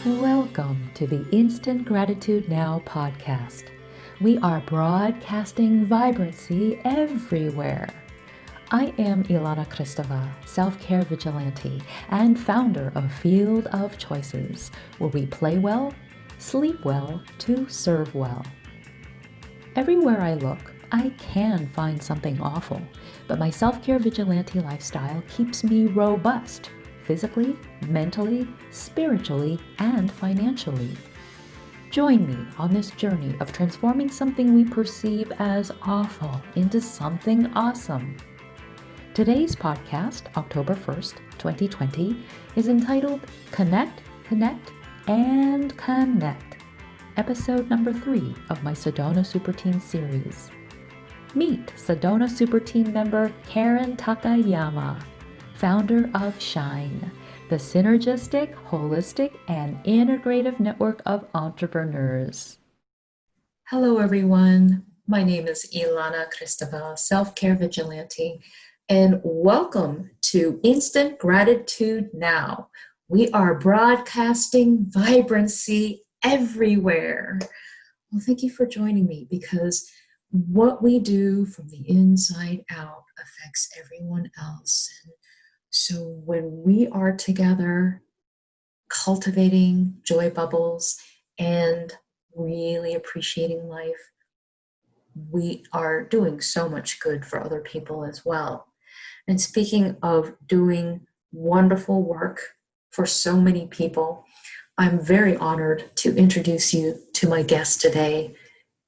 Welcome to the Instant Gratitude Now podcast. We are broadcasting vibrancy everywhere. I am Ilana Kristeva, self-care vigilante and founder of Field of Choices, where we play well, sleep well to serve well. Everywhere I look, I can find something awful, but my self-care vigilante lifestyle keeps me robust, physically, mentally, spiritually, and financially. Join me on this journey of transforming something we perceive as awful into something awesome. Today's podcast, October 1st, 2020, is entitled Connect, Connect, and Connect, episode number 3 of my Sedona SuperTeam series. Meet Sedona SuperTeam member Karen Takayama, founder of Shine, the Synergistic, Holistic, and Integrative network of entrepreneurs. Hello, everyone. My name is Ilana Kristeva, self-care vigilante, and welcome to Instant Gratitude Now. We are broadcasting vibrancy everywhere. Well, thank you for joining me, because what we do from the inside out affects everyone else. So when we are together cultivating joy bubbles and really appreciating life, we are doing so much good for other people as well. And speaking of doing wonderful work for so many people, I'm very honored to introduce you to my guest today,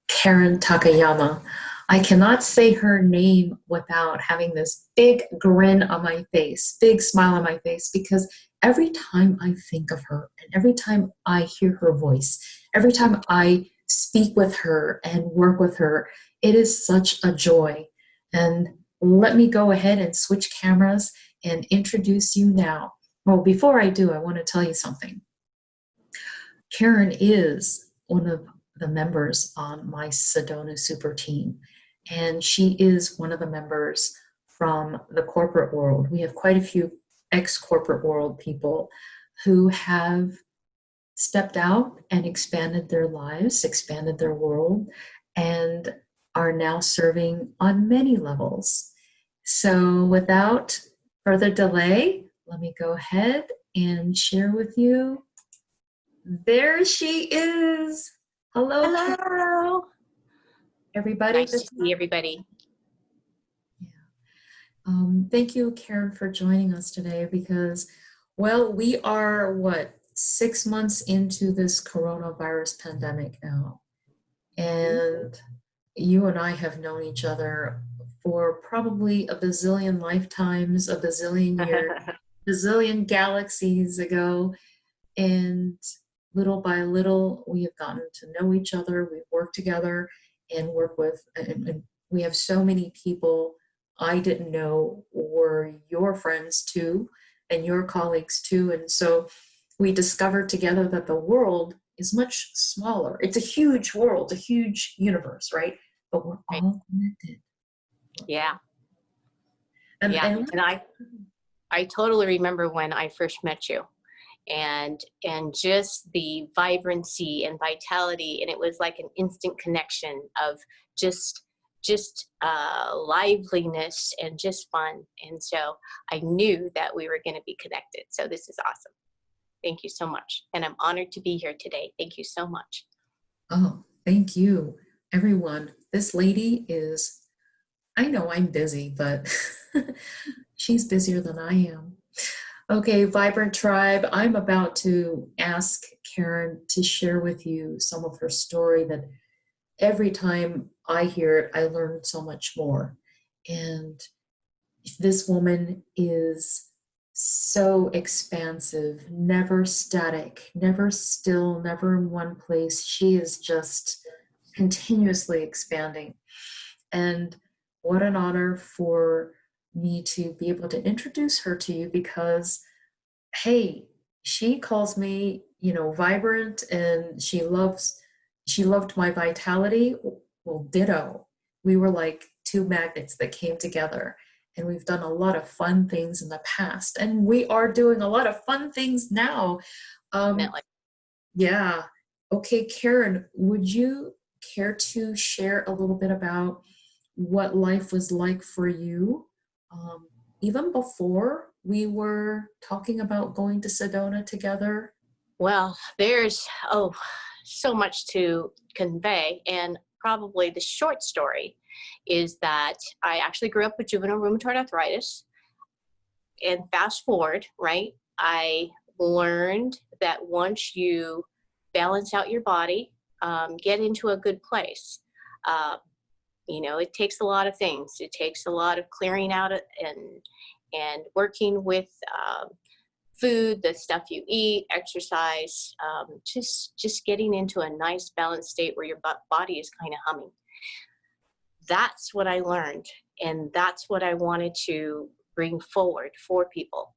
Karen Takayama. I cannot say her name without having this big grin on my face, big smile on my face, because every time I think of her and every time I hear her voice, every time I speak with her and work with her, it is such a joy. And let me go ahead and switch cameras and introduce you now. Well, before I do, I want to tell you something. Karen is one of the members on my Sedona Super Team, and she is one of the members from the corporate world. We have quite a few ex-corporate world people who have stepped out and expanded their lives, expanded their world, and are now serving on many levels. So without further delay, let me go ahead and share with you. There she is. Hello. Hello. Everybody. Nice to see everybody. Yeah. Thank you, Karen, for joining us today, because, well, we are, 6 months into this coronavirus pandemic now. And you and I have known each other for probably a bazillion lifetimes, a bazillion years, bazillion galaxies ago. And little by little, we have gotten to know each other. We've worked together and work with, and we have so many people I didn't know were your friends too, and your colleagues too. And so we discovered together that the world is much smaller. It's a huge world, a huge universe, right? But we're all connected. Yeah. And I totally remember when I first met you, and just the vibrancy and vitality, and it was like an instant connection of just liveliness and just fun. And so I knew that we were going to be connected. So this is awesome. Thank you so much. And I'm honored to be here today. Thank you so much. Oh, thank you, everyone. This lady is, I know I'm busy, but she's busier than I am. Okay, Vibrant Tribe, I'm about to ask Karen to share with you some of her story that every time I hear it, I learn so much more. And this woman is so expansive, never static, never still, never in one place. She is just continuously expanding. And what an honor for me to be able to introduce her to you, because, hey, she calls me, vibrant, and she loved my vitality. Well, ditto. We were like two magnets that came together. And we've done a lot of fun things in the past. And we are doing a lot of fun things now. Yeah. Okay, Karen, would you care to share a little bit about what life was like for you, um, even before we were talking about going to Sedona together? Well, there's, so much to convey. And probably the short story is that I actually grew up with juvenile rheumatoid arthritis. And fast forward, right? I learned that once you balance out your body, get into a good place, uh, it takes a lot of things. It takes a lot of clearing out and working with food, the stuff you eat, exercise, just getting into a nice balanced state where your body is kind of humming. That's what I learned, and that's what I wanted to bring forward for people.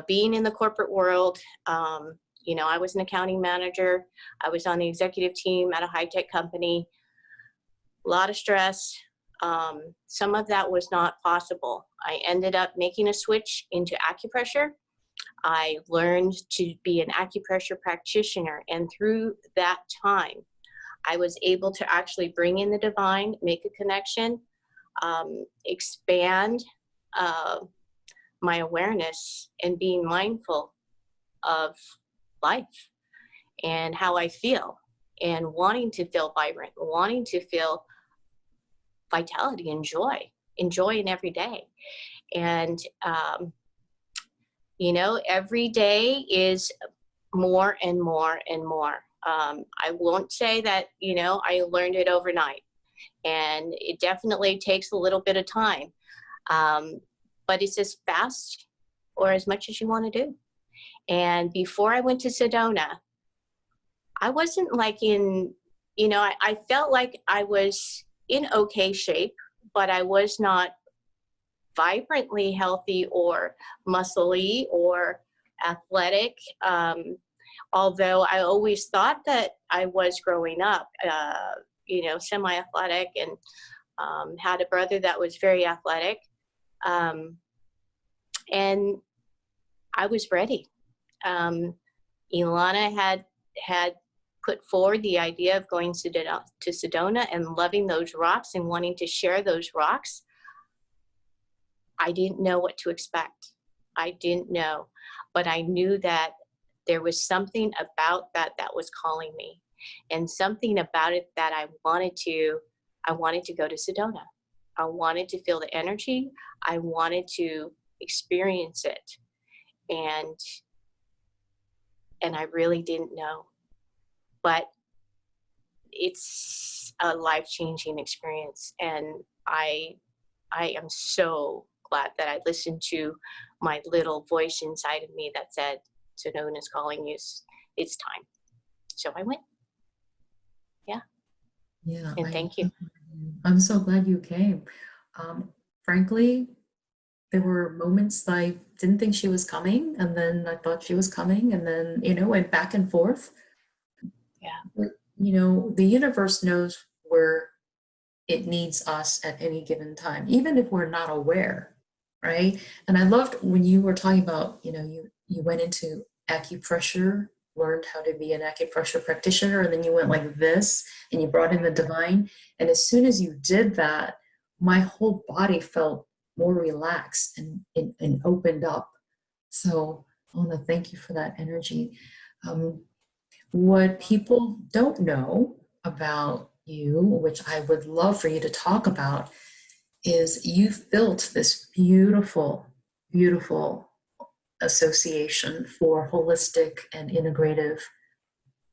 Being in the corporate world, I was an accounting manager. I was on the executive team at a high-tech company. A lot of stress. Some of that was not possible. I ended up making a switch into acupressure. I learned to be an acupressure practitioner, and through that time, I was able to actually bring in the divine, make a connection, expand my awareness, and being mindful of life and how I feel, and wanting to feel vibrant, wanting to feel vitality and joy in every day. And, every day is more and more and more. I won't say that, I learned it overnight, and it definitely takes a little bit of time. But it's as fast or as much as you want to do. And before I went to Sedona, I wasn't like I felt like I was in okay shape, but I was not vibrantly healthy or muscly or athletic. Although I always thought that I was growing up, semi-athletic, and had a brother that was very athletic. And I was ready. Ilana had put forward the idea of going to Sedona and loving those rocks and wanting to share those rocks. I didn't know what to expect. I didn't know, but I knew that there was something about that was calling me, and something about it that I wanted to go to Sedona. I wanted to feel the energy. I wanted to experience it. And I really didn't know, but it's a life-changing experience. And I am so glad that I listened to my little voice inside of me that said, Sedona's calling you. It's time. So I went. Yeah. Yeah. And thank you. I'm so glad you came. Frankly, there were moments I didn't think she was coming, and then I thought she was coming, and then, went back and forth. Yeah. But, the universe knows where it needs us at any given time, even if we're not aware, right? And I loved when you were talking about, you went into acupressure, learned how to be an acupressure practitioner, and then you went like this, and you brought in the divine. And as soon as you did that, my whole body felt more relaxed and opened up. So I want to thank you for that energy. What people don't know about you, which I would love for you to talk about, is you've built this beautiful, beautiful association for holistic and integrative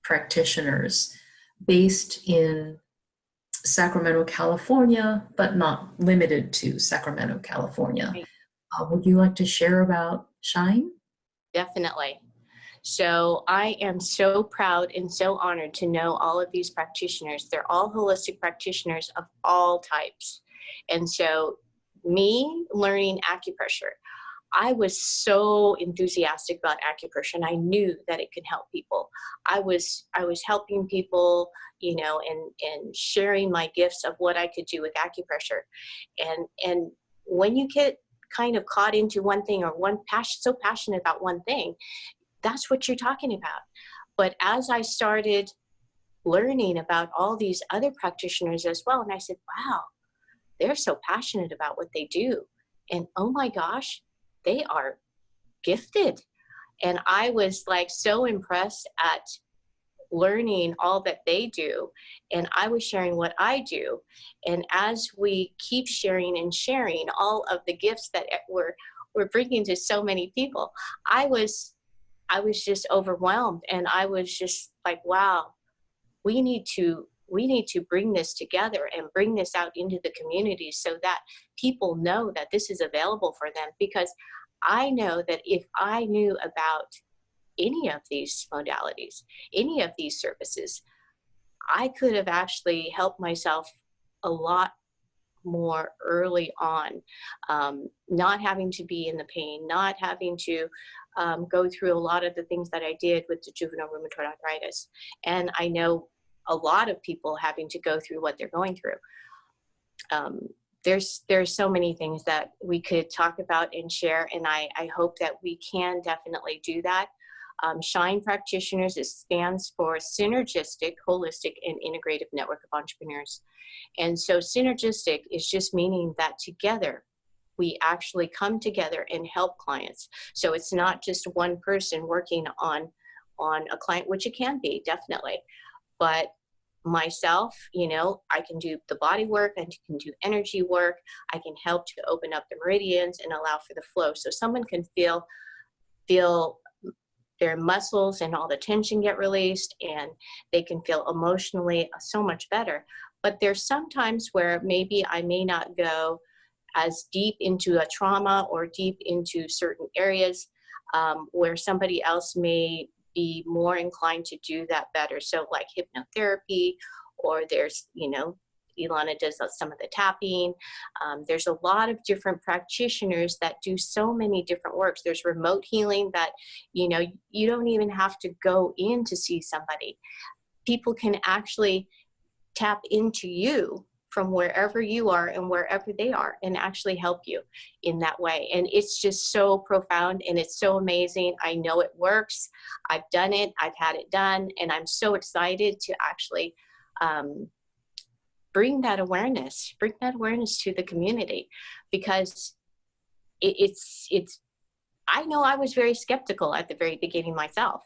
practitioners based in Sacramento, California, but not limited to Sacramento, California. Right. Would you like to share about Shine? Definitely. So I am so proud and so honored to know all of these practitioners. They're all holistic practitioners of all types. And so me learning acupressure, I was so enthusiastic about acupressure, and I knew that it could help people. I was helping people, and sharing my gifts of what I could do with acupressure. And when you get kind of caught into one thing, or so passionate about one thing, that's what you're talking about. But as I started learning about all these other practitioners as well, and I said, wow, they're so passionate about what they do. And oh my gosh, they are gifted. And I was like so impressed at learning all that they do, and I was sharing what I do. And as we keep sharing and sharing all of the gifts that we're bringing to so many people, I was just overwhelmed, and I was just like, wow, we need to bring this together and bring this out into the community so that people know that this is available for them. Because I know that if I knew about any of these modalities, any of these services, I could have actually helped myself a lot more early on, not having to be in the pain, not having to go through a lot of the things that I did with the juvenile rheumatoid arthritis. And I know a lot of people having to go through what they're going through. There's so many things that we could talk about and share, and I hope that we can definitely do that. SHINE Practitioners, it stands for Synergistic, Holistic, and Integrative Network of Entrepreneurs. And so synergistic is just meaning that together, we actually come together and help clients. So it's not just one person working on a client, which it can be, definitely. But myself, I can do the body work, I can do energy work, I can help to open up the meridians and allow for the flow. So someone can feel their muscles and all the tension get released, and they can feel emotionally so much better. But there's some times where maybe I may not go as deep into a trauma or deep into certain areas where somebody else may be more inclined to do that better. So like hypnotherapy, or there's, Ilana does some of the tapping. There's a lot of different practitioners that do so many different works. There's remote healing that, you don't even have to go in to see somebody. People can actually tap into you from wherever you are and wherever they are and actually help you in that way. And it's just so profound and it's so amazing. I know it works. I've done it. I've had it done. And I'm so excited to actually bring that awareness to the community, because it's I know I was very skeptical at the very beginning myself.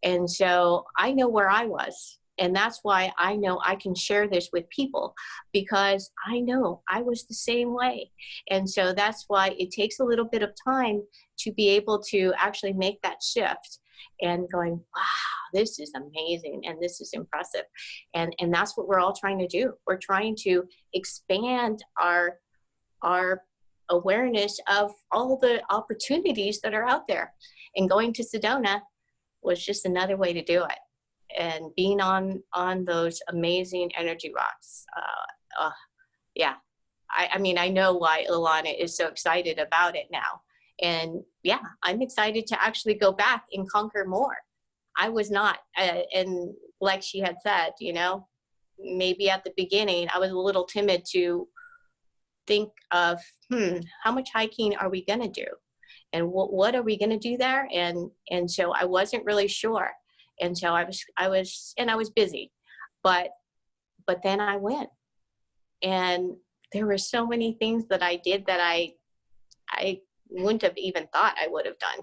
And so I know where I was. And that's why I know I can share this with people, because I know I was the same way. And so that's why it takes a little bit of time to be able to actually make that shift and going, wow, this is amazing and this is impressive. And that's what we're all trying to do. We're trying to expand our awareness of all the opportunities that are out there. And going to Sedona was just another way to do it. And being on those amazing energy rocks. Yeah. I mean, I know why Ilana is so excited about it now. And yeah, I'm excited to actually go back and conquer more. I was not. And like she had said, maybe at the beginning, I was a little timid to think of, how much hiking are we going to do? And what are we going to do there? And so I wasn't really sure. And so I was busy, but then I went, and there were so many things that I did that I wouldn't have even thought I would have done.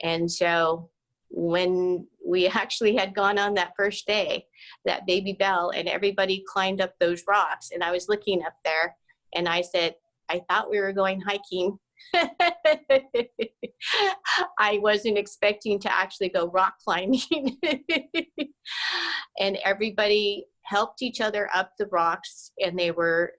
And so when we actually had gone on that first day, that Baby Bell, and everybody climbed up those rocks, and I was looking up there and I said, I thought we were going hiking. I wasn't expecting to actually go rock climbing. And everybody helped each other up the rocks, and they were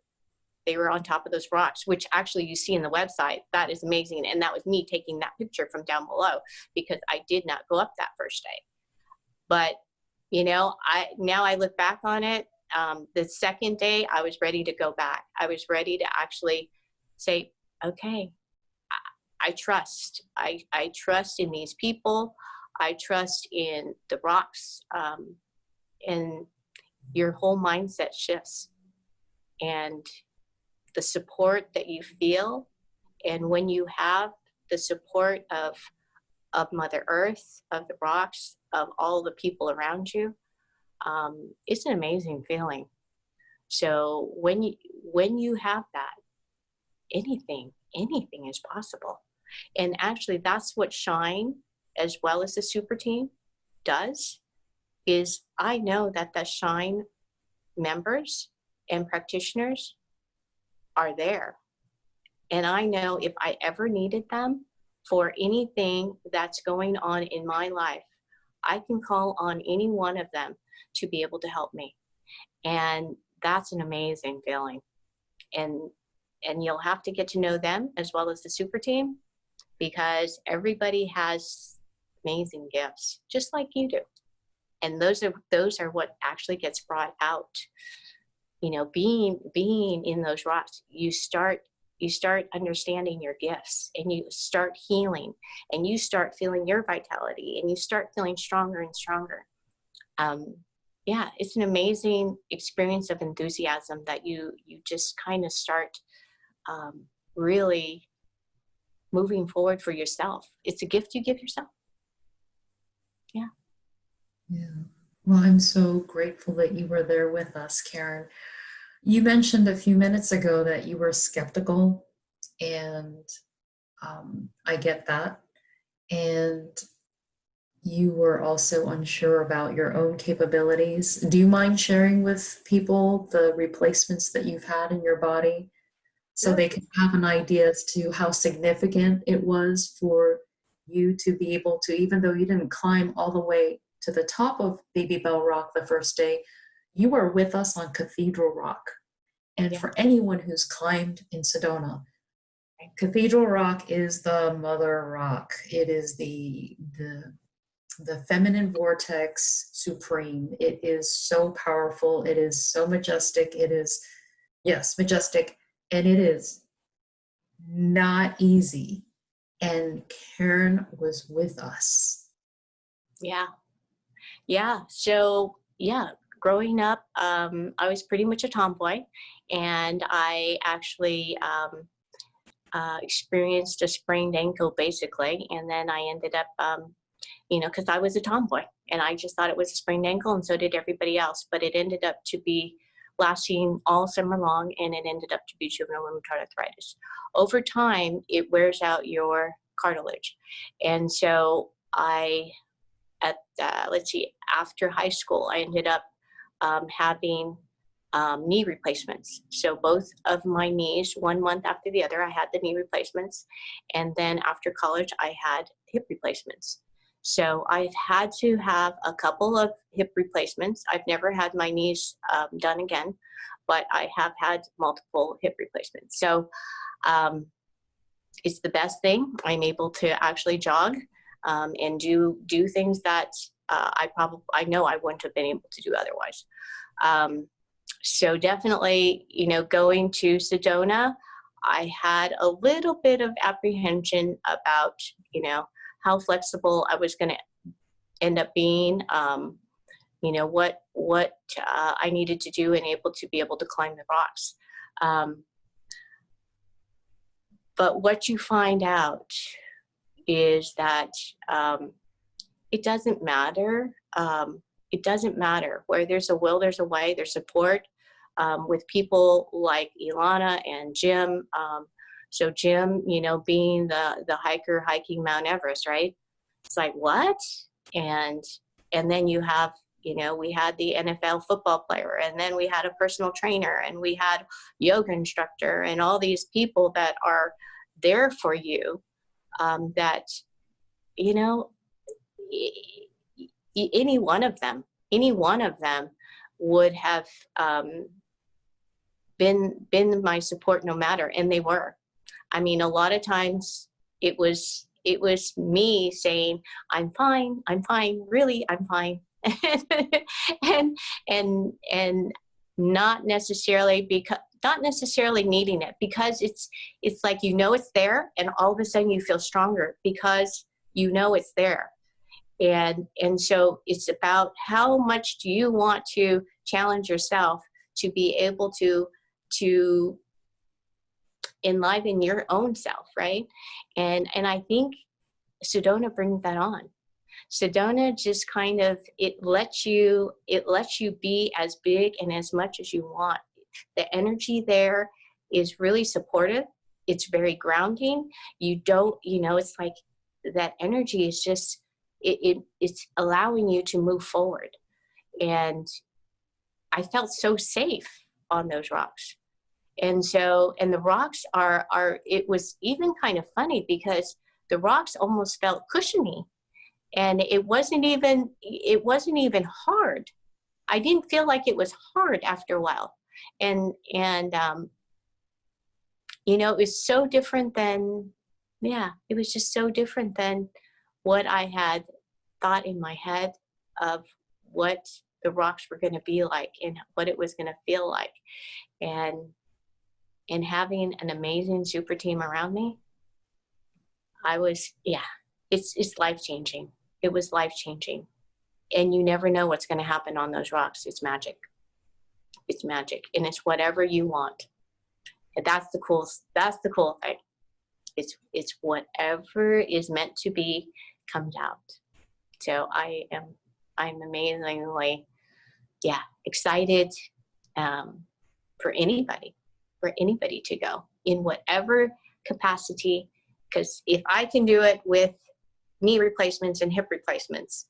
on top of those rocks, which actually you see in the website. That is amazing. And that was me taking that picture from down below, because I did not go up that first day. But now I look back on it, the second day I was ready to go back. I was ready to actually say, okay, I trust. I trust in these people. I trust in the rocks. And your whole mindset shifts. And the support that you feel, and when you have the support of Mother Earth, of the rocks, of all the people around you, it's an amazing feeling. So when you have that, anything is possible. And actually, that's what Shine, as well as the SuperTeam, does. Is I know that the Shine members and practitioners are there, and I know if I ever needed them for anything that's going on in my life, I can call on any one of them to be able to help me. And that's an amazing feeling. And you'll have to get to know them as well as the SuperTeam, because everybody has amazing gifts, just like you do. And those are what actually gets brought out. You know, being in those rocks, you start understanding your gifts, and you start healing, and you start feeling your vitality, and you start feeling stronger and stronger. Yeah, it's an amazing experience of enthusiasm that you just kind of start really moving forward for yourself. It's a gift you give yourself. Yeah. Yeah. Well, I'm so grateful that you were there with us, Karen. You mentioned a few minutes ago that you were skeptical, and I get that. And you were also unsure about your own capabilities. Do you mind sharing with people the replacements that you've had in your body, so they can have an idea as to how significant it was for you to be able to, even though you didn't climb all the way to the top of Baby Bell Rock the first day, you were with us on Cathedral Rock. And for anyone who's climbed in Sedona, Cathedral Rock is the mother rock. It is the feminine vortex supreme. It is so powerful. It is so majestic. It is, yes, majestic. And it is not easy. And Karen was with us. Yeah. Yeah. So, yeah, growing up, I was pretty much a tomboy, and I actually experienced a sprained ankle, basically. And then I ended up, because I was a tomboy, and I just thought it was a sprained ankle, and so did everybody else. But it ended up to be lasting all summer long, and it ended up to be juvenile rheumatoid arthritis. Over time, it wears out your cartilage. And so after high school, I ended up having knee replacements. So both of my knees, 1 month after the other, I had the knee replacements. And then after college, I had hip replacements. So I've had to have a couple of hip replacements. I've never had my knees done again, but I have had multiple hip replacements. So it's the best thing. I'm able to actually jog and do things that I know I wouldn't have been able to do otherwise. So definitely, going to Sedona, I had a little bit of apprehension about, how flexible I was going to end up being, what I needed to do and be able to climb the rocks. But what you find out is that it doesn't matter. It doesn't matter. Where there's a will, there's a way. There's support with people like Ilana and Jim. So Jim, being the hiker hiking Mount Everest, right? It's like, what? And then you have, we had the NFL football player, and then we had a personal trainer, and we had yoga instructor, and all these people that are there for you, that, any one of them would have been my support no matter, and they were. I mean, a lot of times it was me saying, I'm fine, really, I'm fine. and not necessarily needing it, because it's like, it's there, and all of a sudden you feel stronger because it's there. And so it's about how much do you want to challenge yourself to be able to enliven your own self, right? And I think Sedona brings that on. Sedona just kind of, it lets you be as big and as much as you want. The energy there is really supportive. It's very grounding. You don't, it's like that energy is just, it's allowing you to move forward. And I felt so safe on those rocks. And the rocks it was even kind of funny because the rocks almost felt cushiony, and it wasn't even hard. I didn't feel like it was hard after a while. And it was so different than, it was just so different than what I had thought in my head of what the rocks were going to be like and what it was going to feel like. And having an amazing super team around me, it's life-changing. It was life-changing. And you never know what's going to happen on those rocks. It's magic. It's magic. And it's whatever you want. And that's the cool thing. It's whatever is meant to be comes out. So I'm amazingly, excited for anybody to go in whatever capacity. Because if I can do it with knee replacements and hip replacements,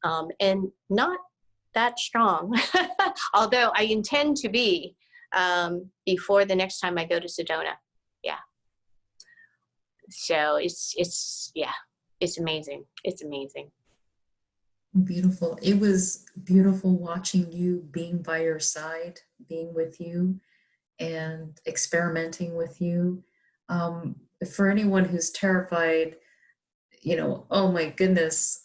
and not that strong, although I intend to be before the next time I go to Sedona. Yeah. So it's amazing. It's amazing. Beautiful. It was beautiful watching you, being by your side, being with you, and experimenting with you. For anyone who's terrified, oh my goodness,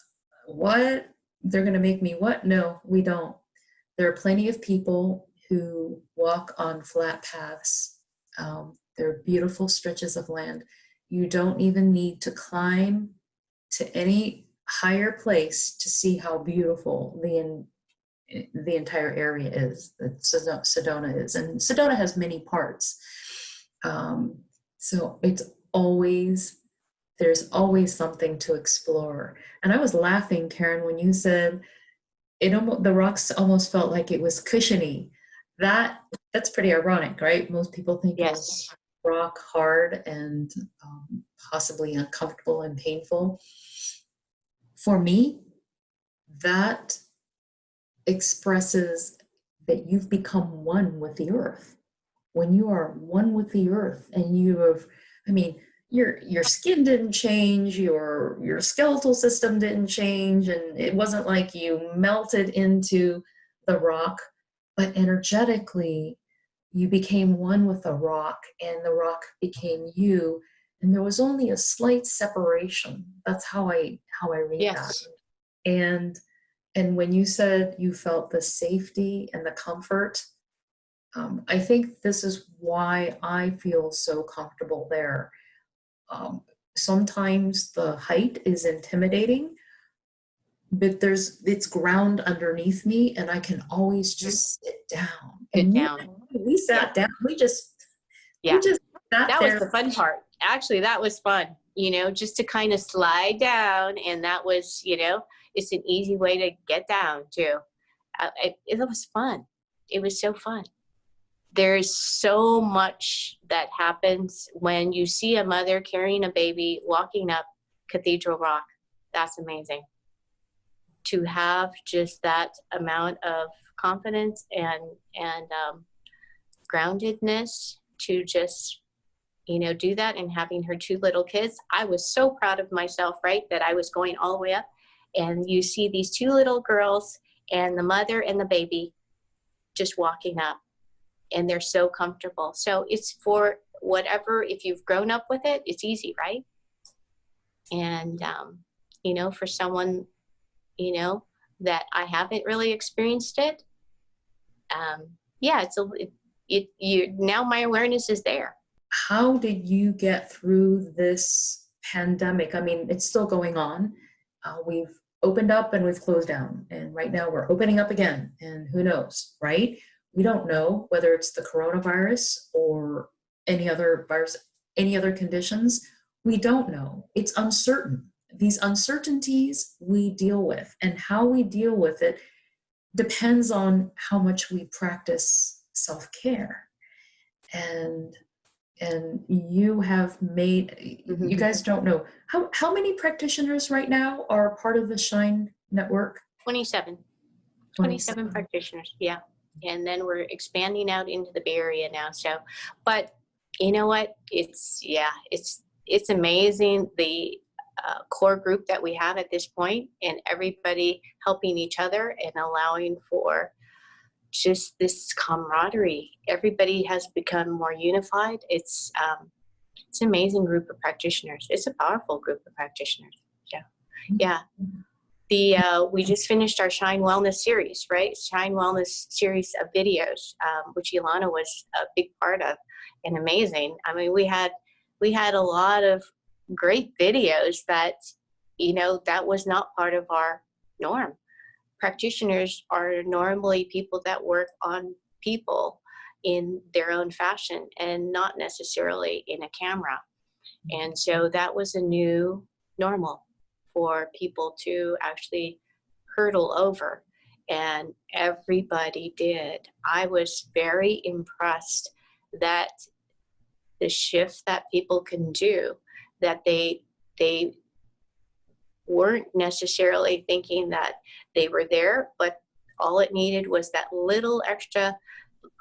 what? They're going to make me what? No, we don't. There are plenty of people who walk on flat paths. There are beautiful stretches of land. You don't even need to climb to any higher place to see how beautiful the entire area is, that Sedona is. And Sedona has many parts. So there's always something to explore. And I was laughing, Karen, when you said the rocks almost felt like it was cushiony. That's pretty ironic, right? Most people think yes, of rock hard and possibly uncomfortable and painful. For me, that expresses that you've become one with the earth. When you are one with the earth and your skin didn't change, your skeletal system didn't change, and it wasn't like you melted into the rock, but energetically you became one with the rock and the rock became you, and there was only a slight separation. That's how I read yes. that. And when you said you felt the safety and the comfort, I think this is why I feel so comfortable there. Sometimes the height is intimidating, but it's ground underneath me, and I can always just sit down. We sat down. We just sat that there. Was the fun part. Actually, that was fun. Just to kind of slide down, and that was, it's an easy way to get down too. It was fun. It was so fun. There's so much that happens when you see a mother carrying a baby walking up Cathedral Rock. That's amazing. To have just that amount of confidence and groundedness to just, do that, and having her two little kids. I was so proud of myself, right, that I was going all the way up, and you see these two little girls and the mother and the baby just walking up. And they're so comfortable. So it's for whatever, if you've grown up with it, it's easy, right? And, for someone, that I haven't really experienced it, now my awareness is there. How did you get through this pandemic? I mean, it's still going on. We've opened up and we've closed down. And right now we're opening up again. And who knows, right? We don't know whether it's the coronavirus or any other virus, any other conditions. We don't know. It's uncertain. these uncertainties we deal with, and how we deal with it depends on how much we practice self-care. And you have made, you guys don't know, how many practitioners right now are part of the Shine network? 27 practitioners, yeah. And then we're expanding out into the Bay Area now. So, but you know what? It's amazing, the core group that we have at this point, and everybody helping each other and allowing for just this camaraderie. Everybody has become more unified. It's an amazing group of practitioners. It's a powerful group of practitioners. Yeah. We just finished our Shine Wellness series, right? Shine Wellness series of videos, which Ilana was a big part of, and amazing. I mean, we had a lot of great videos that, that was not part of our norm. Practitioners are normally people that work on people in their own fashion and not necessarily in a camera. And so that was a new normal for people to actually hurdle over, and everybody did. I was very impressed that the shift that people can do, that they weren't necessarily thinking that they were there, but all it needed was that little extra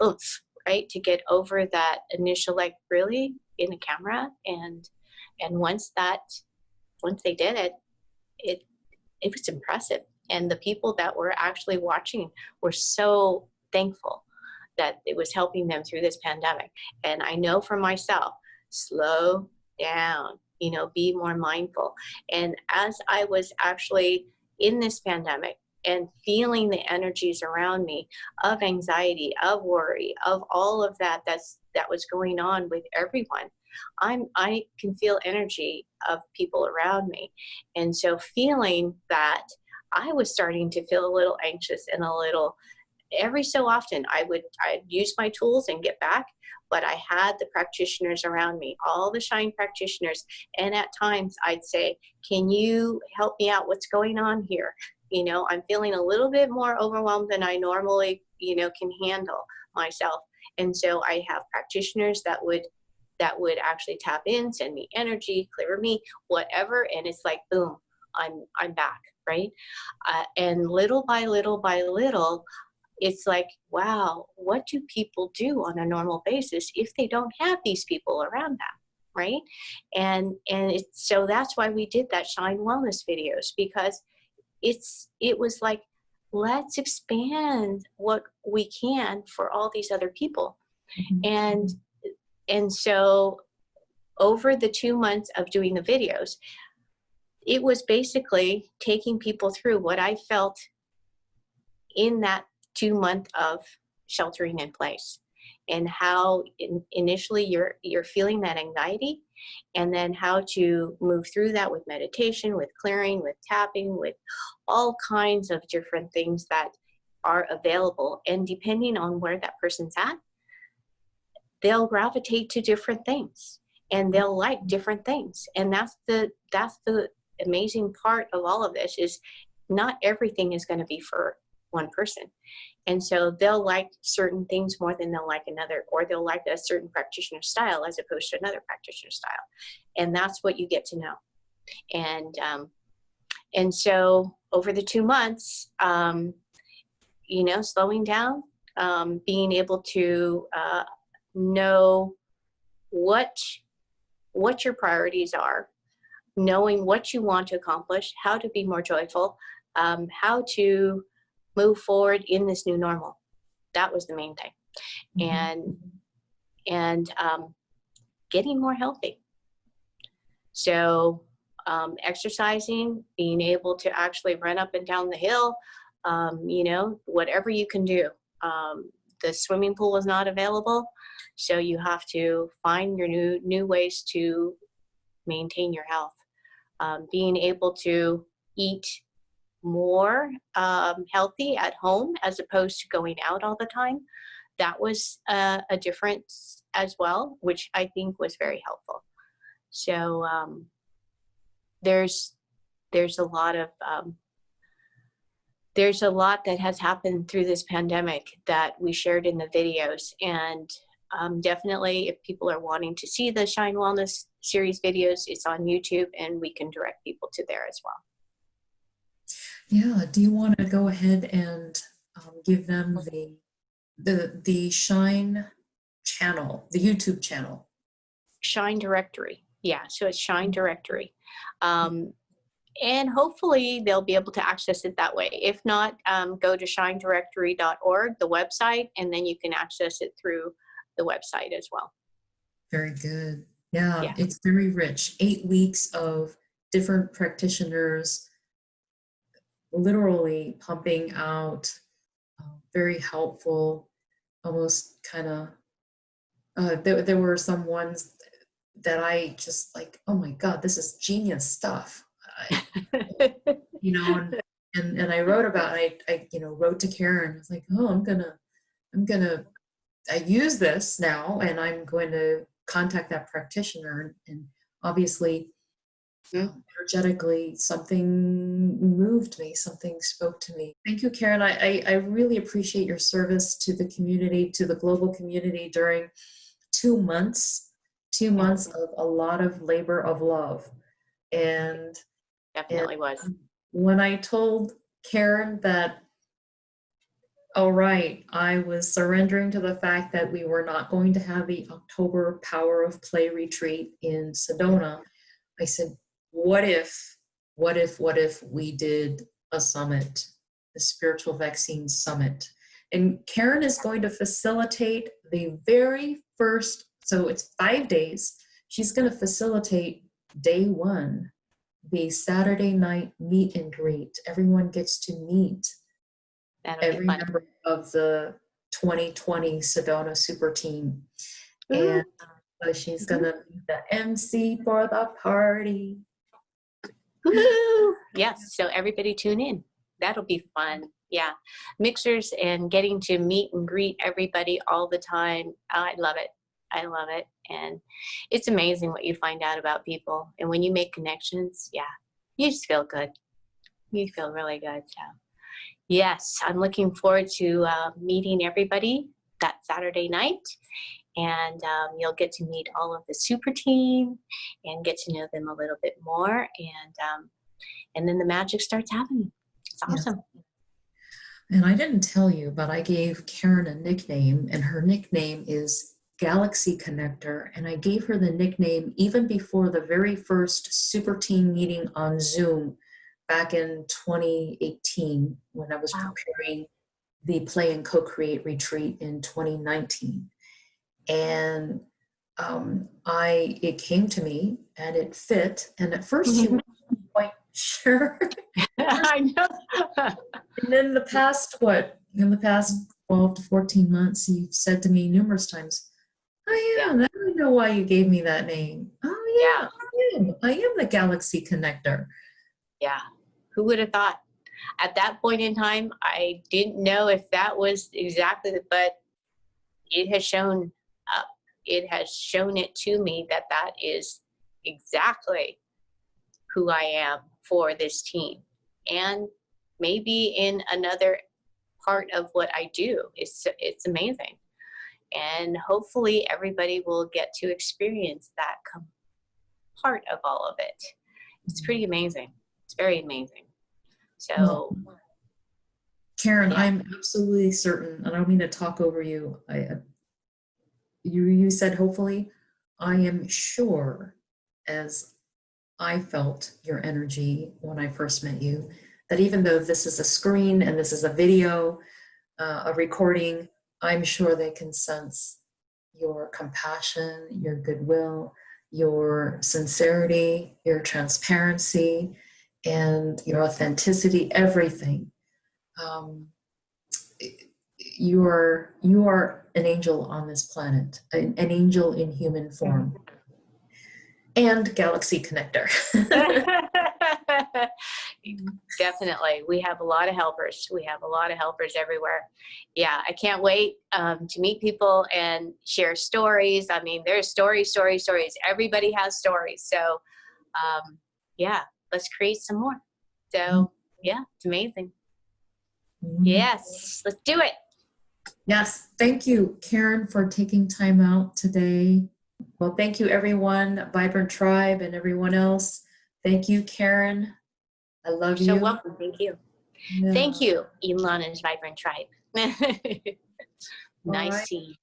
oomph, right, to get over that initial, like, really, in the camera. And once they did it, it was impressive. And the people that were actually watching were so thankful that it was helping them through this pandemic. And I know for myself, slow down, be more mindful. And as I was actually in this pandemic and feeling the energies around me of anxiety, of worry, of all of that was going on with everyone, I can feel energy of people around me. And so feeling that, I was starting to feel a little anxious and a little, every so often I'd use my tools and get back, but I had the practitioners around me, all the Shine practitioners. And at times I'd say, can you help me out? What's going on here? I'm feeling a little bit more overwhelmed than I normally, can handle myself. And so I have practitioners that would actually tap in, send me energy, clear me, whatever. And it's like, boom, I'm back, right? And little by little by little, it's like, wow, what do people do on a normal basis if they don't have these people around them, right? And so that's why we did that Shine Wellness videos, because it was like, let's expand what we can for all these other people. Mm-hmm. And so over the 2 months of doing the videos, it was basically taking people through what I felt in that 2 month of sheltering in place, and how initially you're feeling that anxiety, and then how to move through that with meditation, with clearing, with tapping, with all kinds of different things that are available. And depending on where that person's at, they'll gravitate to different things, and they'll like different things. And that's the amazing part of all of this, is not everything is going to be for one person. And so they'll like certain things more than they'll like another, or they'll like a certain practitioner style as opposed to another practitioner style. And that's what you get to know. And so over the 2 months, slowing down, being able to know what your priorities are, knowing what you want to accomplish, how to be more joyful, how to move forward in this new normal. That was the main thing. Mm-hmm. And getting more healthy. So exercising, being able to actually run up and down the hill, whatever you can do. The swimming pool was not available, so you have to find your new ways to maintain your health. Being able to eat more healthy at home as opposed to going out all the time, that was a difference as well, which I think was very helpful. So there's there's a lot that has happened through this pandemic that we shared in the videos. And definitely, if people are wanting to see the Shine Wellness series videos, it's on YouTube, and we can direct people to there as well. Yeah. Do you want to go ahead and give them the Shine channel, the YouTube channel? Shine Directory. Yeah, so it's Shine Directory. And hopefully they'll be able to access it that way. If not, go to shinedirectory.org, the website, and then you can access it through the website as well. Very good. Yeah, it's very rich. 8 weeks of different practitioners literally pumping out very helpful, almost kind of, there were some ones that I just like, oh my God, this is genius stuff. You know, and I wrote about it. I wrote to Karen. I was like, oh, I use this now, and I'm going to contact that practitioner. And obviously, energetically, something moved me, something spoke to me. Thank you, Karen. I really appreciate your service to the community, to the global community during 2 months of a lot of labor of love. And definitely was. When I told Karen that, all right, I was surrendering to the fact that we were not going to have the October Power of Play retreat in Sedona, I said, what if we did a summit, the Spiritual Vaccine Summit? And Karen is going to facilitate the very first, so it's 5 days. She's going to facilitate day 1, the Saturday night meet and greet. Everyone gets to meet every member of the 2020 Sedona SuperTeam. And she's going to be the MC for the party. Yes, so everybody tune in. That'll be fun. Yeah, mixers and getting to meet and greet everybody all the time. Oh, I love it. I love it. And it's amazing what you find out about people. And when you make connections, you just feel good. You feel really good. So yes, I'm looking forward to meeting everybody that Saturday night. And you'll get to meet all of the super team and get to know them a little bit more. And then the magic starts happening. It's awesome. Yeah. And I didn't tell you, but I gave Karen a nickname, and her nickname is Galaxy Connector. And I gave her the nickname even before the very first super team meeting on Zoom back in 2018, when I was preparing the Play and Co-Create retreat in 2019. And it came to me and it fit. And at first she wasn't quite sure. I know. And then the past 12 to 14 months, you've said to me numerous times, I don't know why you gave me that name. Oh yeah, I am the Galaxy Connector. Yeah, who would have thought? At that point in time, I didn't know if that was exactly, but it has shown up. It has shown it to me that that is exactly who I am for this team. And maybe in another part of what I do. It's amazing. And hopefully everybody will get to experience that part of all of it. It's pretty amazing. It's very amazing. So, Karen, I'm absolutely certain, and I don't mean to talk over you. You said hopefully. I am sure, as I felt your energy when I first met you, that even though this is a screen and this is a video, a recording, I'm sure they can sense your compassion, your goodwill, your sincerity, your transparency, and your authenticity, everything. You are an angel on this planet, an angel in human form, and Galaxy Connector. Definitely. We have a lot of helpers. We have a lot of helpers everywhere. Yeah, I can't wait to meet people and share stories. I mean, there's stories. Everybody has stories. So, let's create some more. So yeah, it's amazing. Mhm. Yes, let's do it. Yes, thank you, Karen, for taking time out today. Well, thank you, everyone, Vibrant Tribe and everyone else. Thank you, Karen. I love You're you. so welcome. Thank you. Yeah. Thank you, Ilana's Vibrant Tribe. All Nice right. seeing you.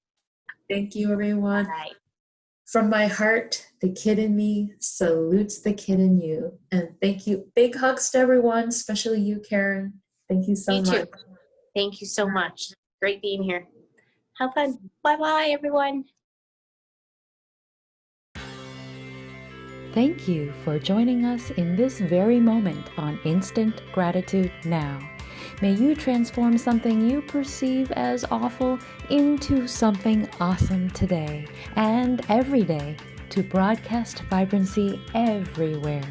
Thank you, everyone. All right. From my heart, the kid in me salutes the kid in you. And thank you. Big hugs to everyone, especially you, Karen. Thank you so You much. too. Thank you so much. Great being here. Have fun. Bye-bye, everyone. Thank you for joining us in this very moment on Instant Gratitude Now. May you transform something you perceive as awful into something awesome today and every day to broadcast vibrancy everywhere.